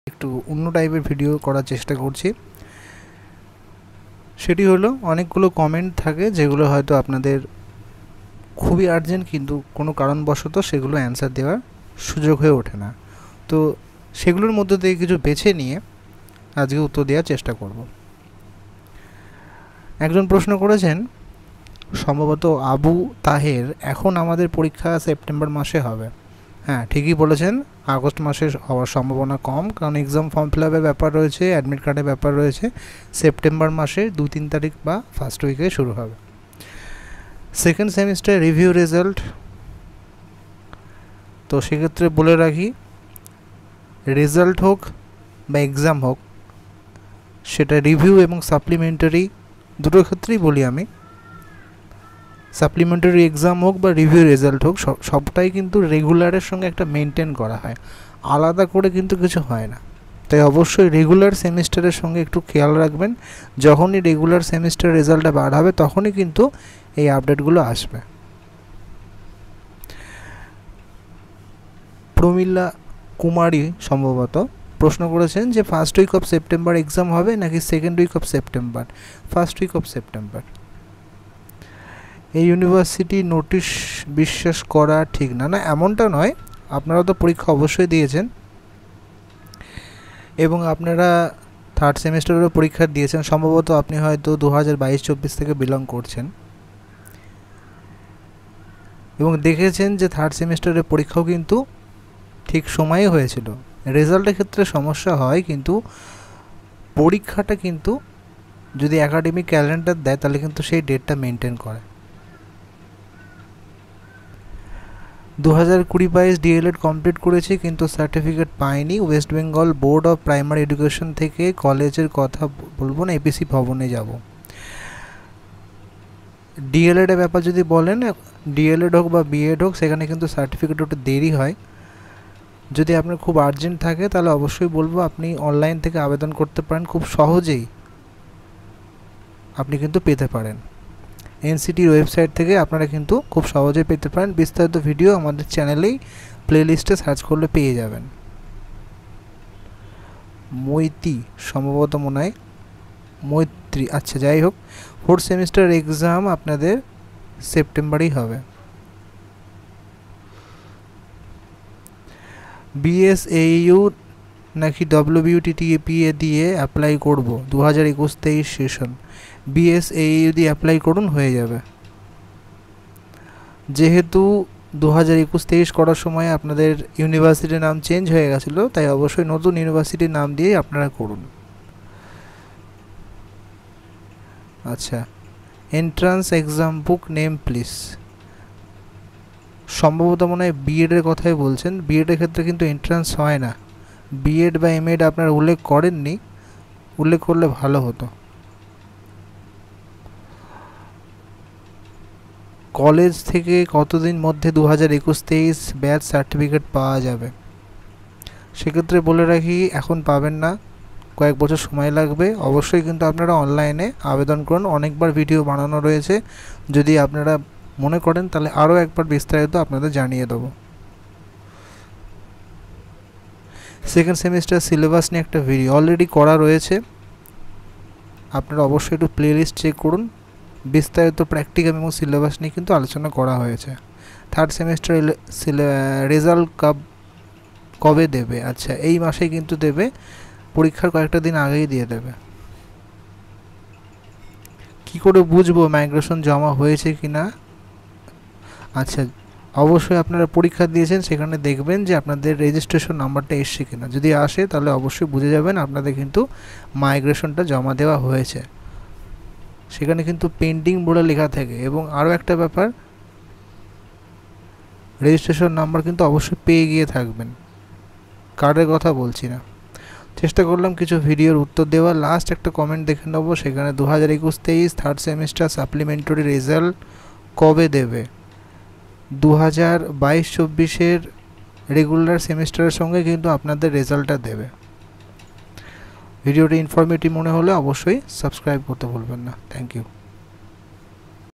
একটু অন্য টাইপের ভিডিও করার চেষ্টা করছি। সেটি হলো অনেকগুলো কমেন্ট থাকে যেগুলো হয়তো আপনাদের খুবই আর্জেন্ট, কিন্তু কোনো কারণবশত সেগুলো অ্যান্সার দেওয়ার সুযোগ হয়ে ওঠে না। তো সেগুলোর মধ্যে থেকে কিছু বেছে নিয়ে আজকে উত্তর দেওয়ার চেষ্টা করব। একজন প্রশ্ন করেছেন, সম্ভবত আবু তাহের, এখন আমাদের পরীক্ষা সেপ্টেম্বর মাসে হবে। হ্যাঁ, ঠিকই বলেছেন, আগস্ট মাসে হওয়ার সম্ভাবনা কম, কারণ এক্সাম ফর্ম ফিল আপের ব্যাপার রয়েছে, অ্যাডমিট কার্ডের ব্যাপার রয়েছে। সেপ্টেম্বর মাসে 2-3 তারিখ বা ফার্স্ট উইকে শুরু হবে। সেকেন্ড সেমিস্টার রিভিউ রেজাল্ট, তো সেক্ষেত্রে বলে রাখি, রেজাল্ট হোক বা এক্সাম হোক, সেটা রিভিউ এবং সাপ্লিমেন্টারি দুটোর ক্ষেত্রেই বলি আমি, সাপ্লিমেন্টারি এক্সাম হোক বা রিভিউ রেজাল্ট হোক, সবটাই কিন্তু রেগুলারের সঙ্গে একটা মেনটেন করা হয়, আলাদা করে কিন্তু কিছু হয় না। তাই অবশ্যই রেগুলার সেমিস্টারের সঙ্গে একটু খেয়াল রাখবেন। যখনই রেগুলার সেমিস্টার রেজাল্টটা বার হবে তখনই কিন্তু এই আপডেটগুলো আসবে। প্রমিলা কুমারী সম্ভবত প্রশ্ন করেছেন যে first week of September exam হবে নাকি second week of September? First week of September. এই ইউনিভার্সিটি নোটিশ বিশ্বাস করা ঠিক না। না, এমনটা নয়, আপনারা তো পরীক্ষা অবশ্যই দিয়েছেন এবং আপনারা থার্ড সেমিস্টারেরও পরীক্ষা দিয়েছেন। সম্ভবত আপনি হয়তো 2022-24 থেকে বিলং করছেন এবং দেখেছেন যে থার্ড সেমিস্টারের পরীক্ষাও কিন্তু ঠিক সময়ে হয়েছিল। রেজাল্টের ক্ষেত্রে সমস্যা হয়, কিন্তু পরীক্ষাটা কিন্তু যদি একাডেমিক ক্যালেন্ডার দেয় তাহলে কিন্তু সেই ডেটটা মেনটেন করে। 2020-22 ডিএলএড কমপ্লিট করেছি কিন্তু সার্টিফিকেট পাইনি। West Bengal board of primary education থেকে কলেজের কথা বলবো না, এপিসি ভবনে যাব। ডিএলএডের ব্যাপার যদি বলেন, ডিএলএড হোক বা বিএড হোক, সেখানে কিন্তু সার্টিফিকেট একটু দেরি হয়। যদি আপনার খুব আর্জেন্ট থাকে তাহলে অবশ্যই বলবো আপনি অনলাইন থেকে আবেদন করতে পারেন, খুব সহজেই আপনি কিন্তু পেতে পারেন। এনসিটির ওয়েবসাইট থেকে আপনারা কিন্তু খুব সহজেই পেতে পারেন। বিস্তারিত ভিডিও আমাদের চ্যানেলেই প্লেলিস্টে সার্চ করলে পেয়ে যাবেন। মৈত্রী সম্ভবত মনে হয় মৈত্রী, আচ্ছা যাই হোক, ফোর্থ সেমিস্টার এক্সাম আপনাদের সেপ্টেম্বরেই হবে। বিএসএইউ নাকি WBUTTPA দিয়ে অ্যাপ্লাই করব 2021-23 সেশন। বিএসএইউ দিয়ে অ্যাপ্লাই করুন, হয়ে যাবে। যেহেতু 2021-23 করার সময় আপনাদের ইউনিভার্সিটির নাম চেঞ্জ হয়ে গেছিলো, তাই অবশ্যই নতুন ইউনিভার্সিটির নাম দিয়ে আপনারা করুন। আচ্ছা, entrance exam book name please, সম্ভবত মনে হয় বিএডের কথাই বলছেন। বিএডের ক্ষেত্রে কিন্তু এন্ট্রান্স হয় না। বিএড বা এমএড আপনারা উল্লেখ করেননি, উল্লেখ করলে ভালো হতো। কলেজ থেকে কতদিন মধ্যে 2021-23 ব্যাচ সার্টিফিকেট পাওয়া যাবে? সেক্ষেত্রে বলে রাখি, এখন পাবেন না, কয়েক বছর সময় লাগবে। অবশ্যই কিন্তু আপনারা অনলাইনে আবেদন করুন, অনেকবার ভিডিও বানানো রয়েছে। যদি আপনারা মনে করেন তাহলে আরও একবার বিস্তারিত আপনাদের জানিয়ে দেবো। সেকেন্ড সেমিস্টার সিলেবাস নিয়ে একটা ভিডিও অলরেডি করা রয়েছে, আপনারা অবশ্যই একটু প্লেলিস্ট চেক করুন। বিস্তারিত প্র্যাকটিক্যাল এবং সিলেবাস নিয়ে কিন্তু আলোচনা করা হয়েছে। থার্ড সেমিস্টার রেজাল্ট কবে দেবে? আচ্ছা, এই মাসে কিন্তু দেবে, পরীক্ষার কয়েকটা দিন আগেই দিয়ে দেবে। কি করে বুঝবো মাইগ্রেশন জমা হয়েছে কি না? আচ্ছা, অবশ্যই আপনারা পরীক্ষা দিয়েছেন, সেখানে দেখবেন যে আপনাদের রেজিস্ট্রেশন নাম্বারটা এসছে কিনা। যদি আসে তাহলে অবশ্যই বুঝে যাবেন আপনাদের কিন্তু মাইগ্রেশনটা জমা দেওয়া হয়েছে। সেখানে কিন্তু পেন্ডিং বলে লেখা থাকে। এবং আরও একটা ব্যাপার, রেজিস্ট্রেশন নাম্বার কিন্তু অবশ্যই পেয়ে গিয়ে থাকবেন, কার্ডের কথা বলছি না। চেষ্টা করলাম কিছু ভিডিওর উত্তর দেওয়ার। লাস্ট একটা কমেন্ট দেখে নেবো, সেখানে 2021-23 থার্ড সেমিস্টার সাপ্লিমেন্টারি রেজাল্ট কবে দেবে? 2022-24 রেগুলার সেমিস্টারের সঙ্গে কিন্তু আপনাদের রেজাল্টটা দেবে। ভিডিওটি ইনফরমেটিভ মনে হলে অবশ্যই সাবস্ক্রাইব করতে ভুলবেন না। Thank you.